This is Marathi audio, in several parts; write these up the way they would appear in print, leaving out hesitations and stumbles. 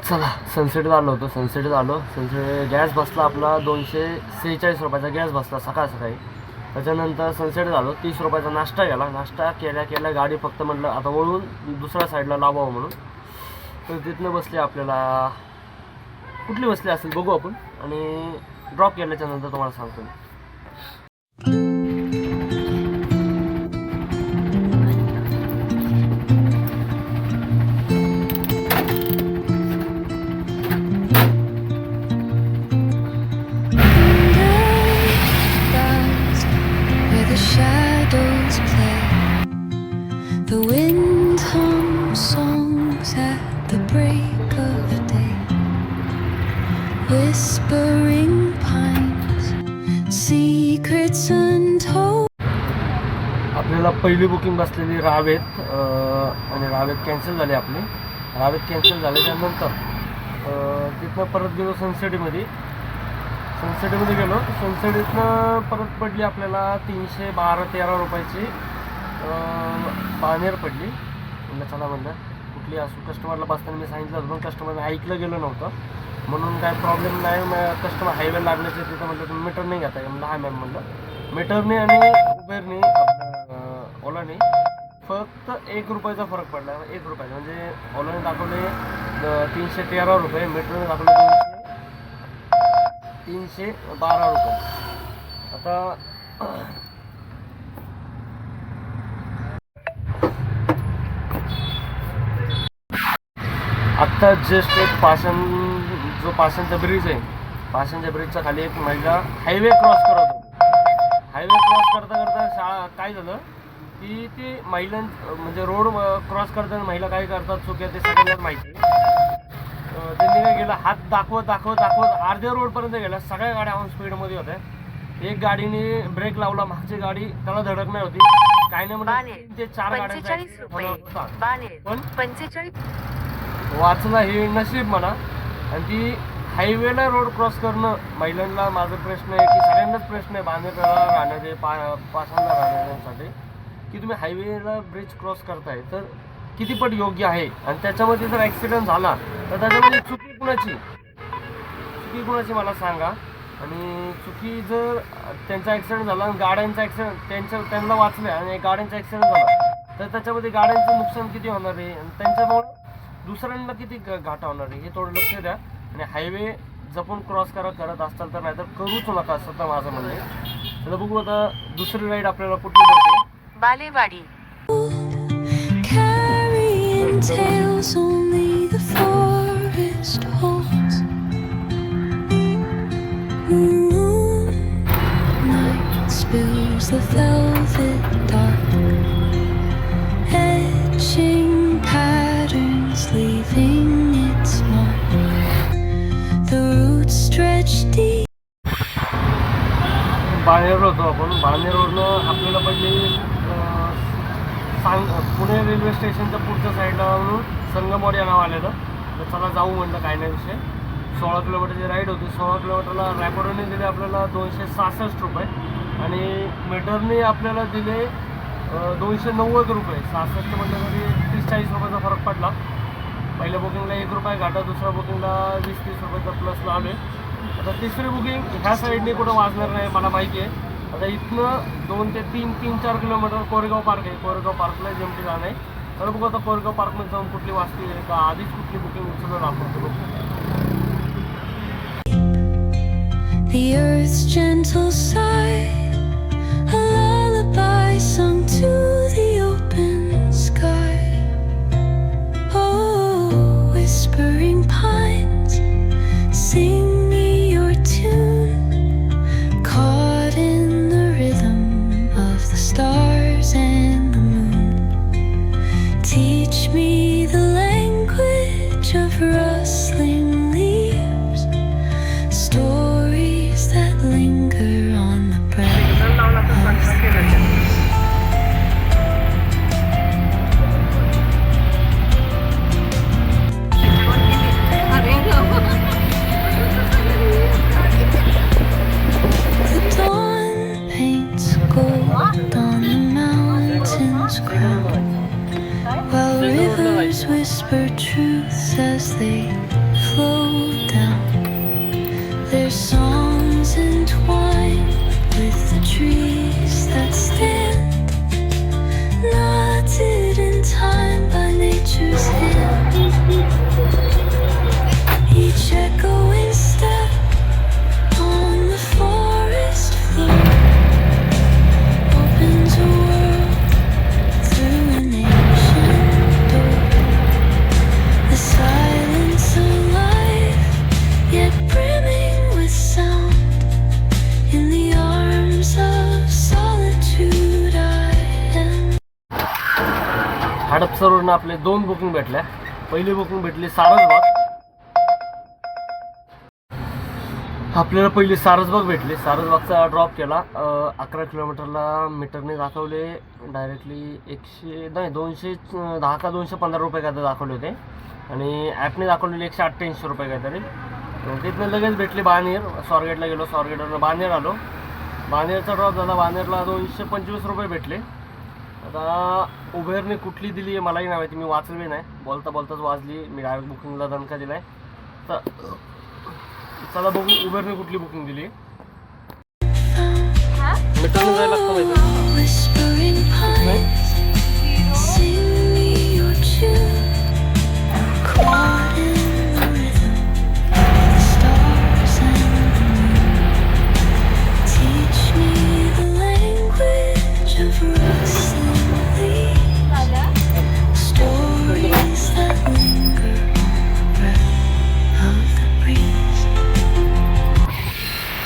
चला सनसेट आलो होतो, सनसेट गॅस बसला आपला 246 रुपयाचा गॅस बसला सकाळ सकाळी. त्याच्यानंतर सनसेट झालो, 30 रुपयाचा नाश्ता केला. नाश्ता केल्या गाडी फक्त म्हटलं आता वळून दुसऱ्या साईडला लावावं म्हणून. तर तिथनं बसले, आपल्याला कुठली बसली असेल बघू आपण, आणि ड्रॉप केल्याच्या नंतर तुम्हाला सांगतो. Shadows play. The wind hums songs at the break of day. Whispering pines, secrets untold. आपल्याला पहिली बुकिंग बसलेली रावेत, आणि रावेत कॅन्सल झाली आपली. रावेत कॅन्सल झाल्याच्यानंतर तिथनं परत गेलो सनसेटमध्ये गेलो. सनसेटनं परत पडली आपल्याला 312-13 रुपयाची बानेर पडली. म्हणलं चला म्हणलं कुठली असू, कस्टमरला बसताना मी सांगितलं होतं पण कस्टमरने ऐकलं गेलं नव्हतं, म्हणून काय प्रॉब्लेम नाही. कस्टमर हायवे लागल्याचे तिथं म्हटलं तुम्ही मीटर नाही घेता. म्हणलं हा मॅम म्हणलं मीटरने आणि उबेरने ओलाने फक्त 1 रुपयाचा फरक पडला. 1 रुपयाचा म्हणजे ओलाने दाखवले 313 रुपये, मीटरने दाखवले 312 रुपये. आता आत्ता जस्ट एक पाषाणचा ब्रिज आहे, पाषाणच्या ब्रिजच्या खाली एक महिला हायवे क्रॉस करत होती. हायवे क्रॉस करता काय झालं की ती महिला म्हणजे रोड क्रॉस करताना महिला काय करतात चुक्या ते सगळ्यांनाच माहिती. त्यांनी काय केलं, हात दाखवत अर्ध्या रोडपर्यंत गेला. सगळ्या गाड्या ऑन स्पीडमध्ये होत्या. एक गाडीने ब्रेक लावला, मागची गाडी त्याला धडकणार होती. काय नाही म्हणून ते 4 गाड्यांचा पण 45 वाचला हे नशीब म्हणा. आणि ती हायवेला रोड क्रॉस करणं महिलांना, माझा प्रश्न आहे की सगळ्यांनाच प्रश्न आहे बांधेकरला राहण्याचे पाषाणला राहण्यासाठी, की तुम्ही हायवेला ब्रिज क्रॉस करताय तर किती पट योग्य आहे. आणि त्याच्यामध्ये जर ॲक्सिडेंट झाला तर त्याच्यामध्ये चुकी कुणाची मला सांगा. आणि चुकी जर त्यांचा ॲक्सिडेंट झाला आणि गाड्यांचा ॲक्सिडेंट त्यांना वाचलं आणि गाड्यांचा ॲक्सिडेंट झाला तर त्याच्यामध्ये गाड्यांचं नुकसान किती होणार आहे आणि त्यांच्यामुळं दुसऱ्यांना किती घाटा होणार आहे हे थोडं लक्ष द्या. आणि हायवे जपून क्रॉस करत असताल तर, नाही तर करूच नका असं तर माझं म्हणणं आहे. तर बघू आता दुसरी राईड आपल्याला कुठली पडते. Balewadi. Carrying tales only the forest holds. Night spills the velvet dark, etching patterns, leaving its mark. The roots stretch deep. Baner होतो आपण. बाणेर रोडनं आपल्याला पडली पुणे रेल्वे स्टेशनच्या पुढच्या साईडला म्हणून संगमवाडी या नाव आलेलं. तर चला जाऊ म्हणलं, काय नाही विषय. 16 किलोमीटरची राईड होती. 16 किलोमीटरला रॅपिडोने दिले आपल्याला 266 रुपये आणि मीटरने आपल्याला दिले 290 रुपये. 66 म्हटलं तरी 30-40 रुपयाचा फरक पडला. पहिल्या बुकिंगला 1 रुपया घाटा, दुसऱ्या बुकिंगला 20-30 रुपयाचा प्लसला आले. आता तिसरी बुकिंग ह्या साईडने कुठं वाजणार नाही मला माहिती आहे. आता इथनं 2 ते 3-4 किलोमीटर कोरेगाव पार्क आहे. कोरेगाव पार्कला जमती जाणं आहे. तर बघू आता कोरेगाव पार्कमध्ये जाऊन कुठली वाजती आहे का आधीच कुठली बुकिंग उचलून आपण. The earth's gentle sigh, a lullaby sung to the open sky. Oh, whispering pines, sing me your tune, caught in the rhythm of the stars and the moon. Teach me the language of rustling leaves, stories that linger on the breath of the breeze. The dawn paints gold on the mountain's crown, while rivers whisper truths as they slow down. Their songs entwined with the trees that stand, knotted in time by nature's hand. Each echoing step on the forest floor opens a world through an ancient door. The silence alive, yet brimming with sound. In the arms of solitude I am. हडपसरवरून आपले 2 बुकिंग भेटल्या. पहिली बुकिंग भेटली सारसबाग. आपल्याला पहिली सारसबाग भेटली. सारसबागचा ड्रॉप केला. 11 किलोमीटरला मीटरने दाखवले डायरेक्टली 210 का 215 रुपये काय दाखवले होते आणि ॲपने दाखवलेले 188 रुपये काहीतरी. तिथनं लगेच भेटली बानेर. स्वारगेटला गेलो. स्वारगेटवरून बानेर आलो. बानेरचा ड्रॉप झाला. बानेरला 225 रुपये भेटले. आता उबेरने कुठली दिली आहे मलाही नाही माहिती. मी वाचली नाही. बोलता बोलताच वाजली. मी डायरेक्ट बुकिंगला दणका दिला आहे. तर चला बघू उबेरने कुठली बुकिंग दिली. मीटरने जायला लागतं माहिती. Whispering pines, sing me your tune. Caught in the rhythm, the stars and the moon. Teach me the language of rustling leaves. Stories that linger, breath of the breeze.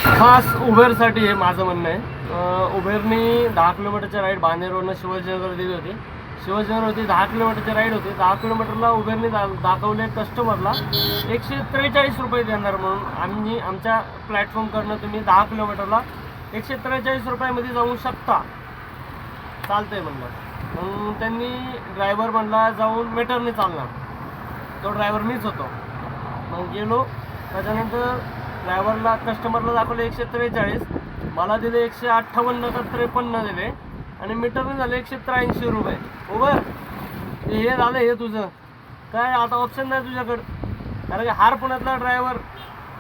खास उबेरसाठी हे माझं म्हणणं आहे. उबेरने 10 किलोमीटरच्या राईड बानेरवरून शिवाजीनगर दिली होती. शिवाजीनगरवरती 10 किलोमीटरची राईड होती. 10 किलोमीटरला उबेरने दाखवले कस्टमरला 143 रुपये देणार म्हणून. आम्ही आमच्या प्लॅटफॉर्मकडनं तुम्ही 10 किलोमीटरला 143 रुपयामध्ये जाऊ शकता. चालतंय म्हणलं. मग त्यांनी ड्रायव्हर म्हणला जाऊन मीटरने चालणार. तो ड्रायव्हर मीच होतो. मग गेलो. त्याच्यानंतर ड्रायव्हरला कस्टमरला दाखवले 143. मला दिले 158 का 53 दिले आणि मीटरने झाले 183 रुपये. उबर हे झालं हे तुझं काय आता ऑप्शन नाही तुझ्याकडं. कारण की हार पुण्यातला ड्रायव्हर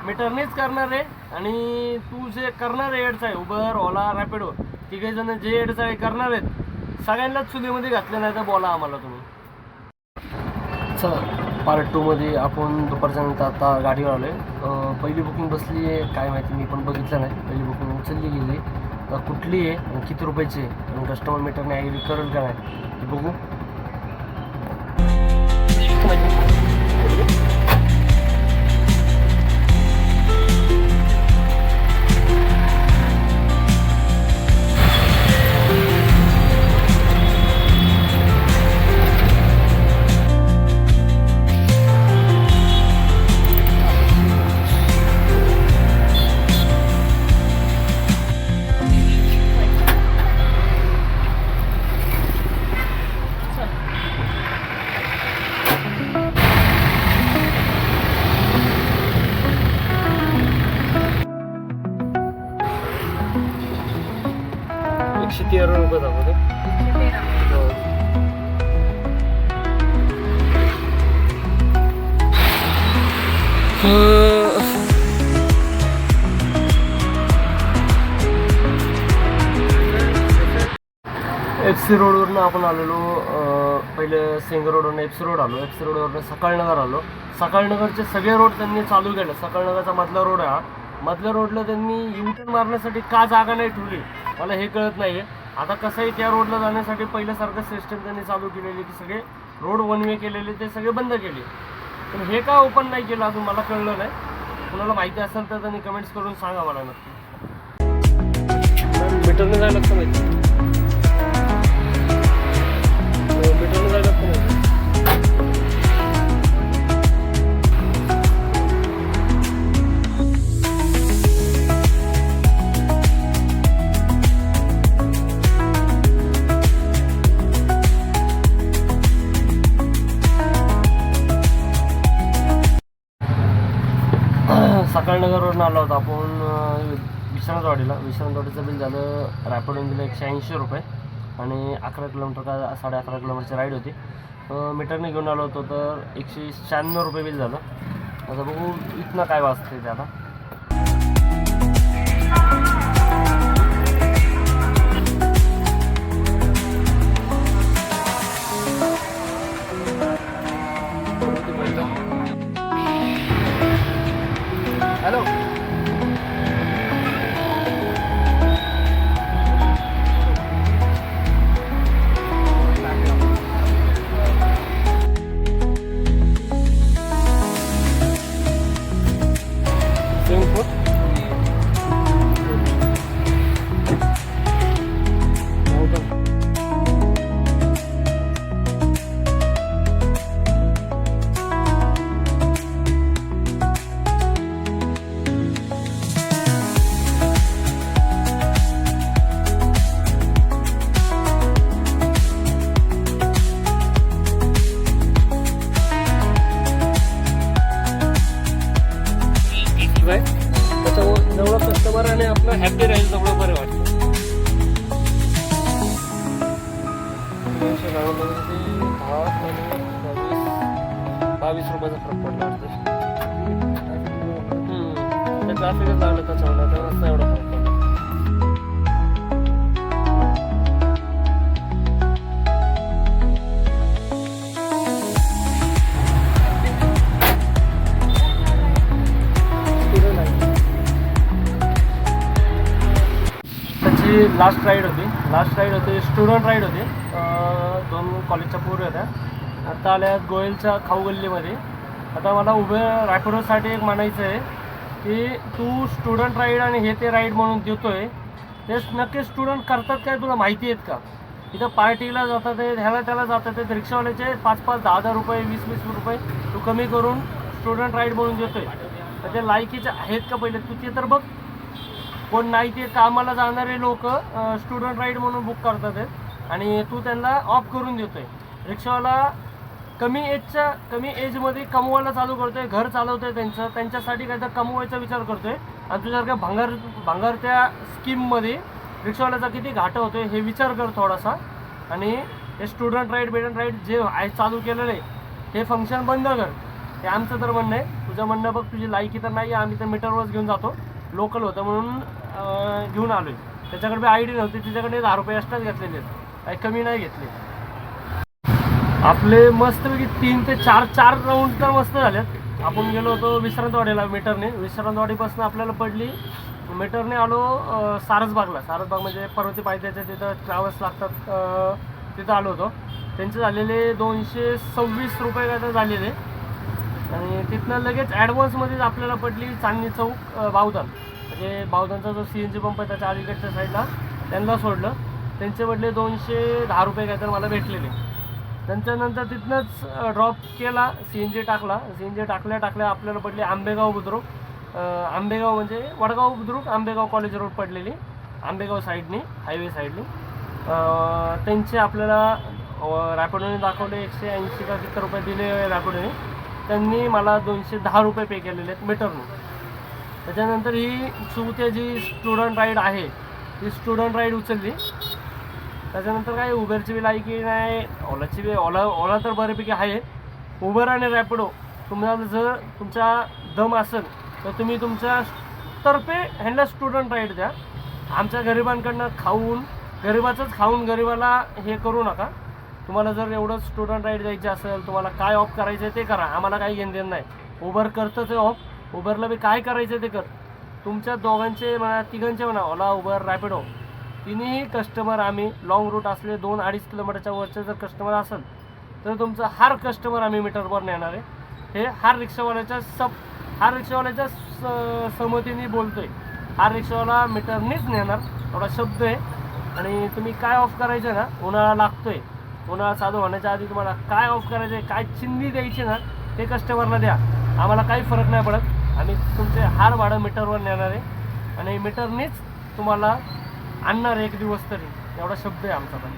मीटरनेच करणार आहे आणि तू जे करणार आहे एडचा आहे उबर ओला रॅपिडो तिघे जण जे एडचा आहे करणार आहेत सगळ्यांनाच चुलीमध्ये घातले नाही तर बोला आम्हाला तुम्ही. चला पार्ट 2मध्ये आपण दुपारच्या नंतर आता गाडीवर आलो आहे. पहिली बुकिंग बसली आहे काय माहिती मी पण बघितलं नाही. पहिली बुकिंग उचलली गेली कुठली आहे आणि किती रुपयाची आहे आणि कस्टमर मीटरने ॲग्री करेल का नाही ते बघू. ₹113 दाखवते. FC रोडवरून आपण आलेलो. पहिले सिंग रोडवरून FC रोड आलो. FC रोडवरून सकाळनगर आलो. सकाळनगरचे सगळे रोड त्यांनी चालू केले. सकाळनगरचा मधला रोड आहे हा. मधल्या रोडला त्यांनी युटर्न मारण्यासाठी का जागा नाही ठेवली मला हे कळत नाही आहे. आता कसं आहे त्या रोडला जाण्यासाठी पहिल्यासारखं सिस्टम त्यांनी चालू केलेली की सगळे रोड वन वे केलेले ते सगळे बंद केले. पण हे का ओपन नाही केलं अजून मला कळलं नाही. कुणाला माहिती असेल तर त्यांनी कमेंट्स करून सांगा मला नक्की. मीटरने जायला लागतं माहिती. मीटरने जायला लागतं माहिती. सकाळनगरवरून आलो होतो आपण विश्रांतवाडीला. विश्रांतवाडीचं बिल झालं रॅपिडोने दिलं 180 रुपये आणि 11 किलोमीटर का 11.5 किलोमीटरची राईड होती. मीटरने घेऊन आलो होतो तर 196 रुपये बिल झालं. आता बघू इथनं काय वाजते ते आता. हॅलो त्याच्यामुळे जेवढं कस्टमर आणि आपलं हॅपी राहील तेवढं बरं वाटतं. 22 रुपयाचा फरक पडला वाटतं. त्या ट्रॅफिकच लागलं त्याच्यामुळे त्या रस्ता एवढा फरक पडला. त्याची लास्ट राईड होती स्टुडंट राईड होती. 2 कॉलेजच्या पोरी होत्या. आता आल्या गोयलच्या खाऊ गल्लीमध्ये. आता मला रॅपिडोसाठी एक म्हणायचं आहे की तू स्टुडंट राईड आणि हे ते राईड म्हणून देतोय ते नक्की स्टुडंट करतात काय तुला माहिती आहेत का? इथं पार्टीला जातात ते ह्याला त्याला जातात ते रिक्षावाल्याचे 5-5, 10-10 रुपये 20-20 रुपये तू कमी करून स्टुडंट राईड म्हणून देतोय. तर ते लायकीचे आहेत का पहिले तू ते तर बघ. कोण नाही ते कामाला जाणारे लोक स्टुडंट राईड म्हणून बुक करतात आहेत आणि तू त्यांना ऑफ करून देतोय. रिक्षावाला कमी एजमध्ये कमवायला चालू करतोय, घर चालवतोय त्यांच्यासाठी काय तर कमवायचा विचार करतोय आणि तुझ्यासारख्या भांगार त्या स्कीममध्ये रिक्षावाल्याचा किती घाटा होतोय हे विचार कर थोडासा. आणि हे स्टुडंट राईड जे आहे चालू केलेलं आहे हे फंक्शन बंद कर. हे आमचं तर म्हणणं आहे. तुझं म्हणणं बघ, तुझी लायकी तर नाही. आम्ही तर मीटरवरच घेऊन जातो, लोकल होतं म्हणून घेऊन आलो आहे. त्याच्याकडे आय डी नव्हती, तिच्याकडे 10 रुपये एक्स्ट्राच घेतलेले आहेत, काही कमी नाही घेतले. आपले मस्तपैकी 3 ते 4 राऊंड तर मस्त झालेत. आपण गेलो होतो विश्रांतवाडीला मीटरने. विश्रांतवाडीपासून आपल्याला पडली मीटरने आलो सारसबागला. सारसबाग म्हणजे पर्वती पायथ्याच्या तिथं ट्रॅव्हल्स लागतात, तिथं आलो होतो. त्यांचे झालेले 226 रुपये काय तर झालेले. आणि तिथनं लगेच ॲडव्हान्समध्येच आपल्याला पडली चांदणी चौक बावधन. म्हणजे बावधनचा जो CNG पंप आहे त्याच्या अलीकडच्या साईडला त्यांना सोडलं. त्यांचे पडले 210 रुपये काय तर मला भेटलेले. त्यांच्यानंतर तिथनंच ड्रॉप केला, CNG टाकला. CNG टाकल्या आपल्याला पडले आंबेगाव बुद्रुक. आंबेगाव म्हणजे वडगाव बुद्रुक आंबेगाव कॉलेज रोड पडलेली, आंबेगाव साईडनी, हायवे साईडनी. त्यांचे आपल्याला रॅपिडोने दाखवले 180 का किती रुपये दिले रॅपिडोने. त्यांनी मला 210 रुपये पे केलेले आहेत मीटरने. त्याच्यानंतर ही चौथ्या जी स्टुडंट राईड आहे ती स्टुडंट राईड उचलली. त्याच्यानंतर काय उबेरची बी लायकी नाही, ओलाची बी ओला तर बऱ्यापैकी आहे. उबर आणि रॅपिडो तुम्हाला जर तुमचा दम असेल तर तुम्ही तुमच्या तर्फे ह्यांना स्टुडंट राईड द्या. आमच्या गरिबांकडनं गरिबाचंच खाऊन गरिबाला हे करू नका. तुम्हाला जर एवढं स्टुडंट राईड द्यायची असेल, तुम्हाला काय ऑफ करायचं आहे ते करा, आम्हाला काही घेणं देणं नाही. उबर करतं ते ऑफ, उबरला बी काय करायचं ते कर. तुमच्या दोघांचे म्हणा, तिघांचे म्हणा, ओला उबर रॅपिडो तिन्ही कस्टमर आम्ही लॉंग रूट असले 2-2.5 किलोमीटरच्या वरचे जर कस्टमर असेल तर तुमचं हर कस्टमर आम्ही मीटरवर नेणार आहे. हे हर रिक्षावाल्याच्या सहमतीने बोलतोय. हर रिक्षावाला मीटरनेच नेणार एवढा शब्द आहे. आणि तुम्ही काय ऑफ करायचं ना, उन्हाळा लागतोय, उन्हाळा चालू होण्याच्या आधी तुम्हाला काय ऑफ करायचं आहे, काय चिंधी द्यायची ना ते कस्टमरला द्या. आम्हाला काही फरक नाही पडत. आम्ही तुमचे हार भाडं मीटरवर नेणार आहे आणि मीटरनेच तुम्हाला आणणार एक दिवस तरी, एवढा शब्द आहे आमचा पण.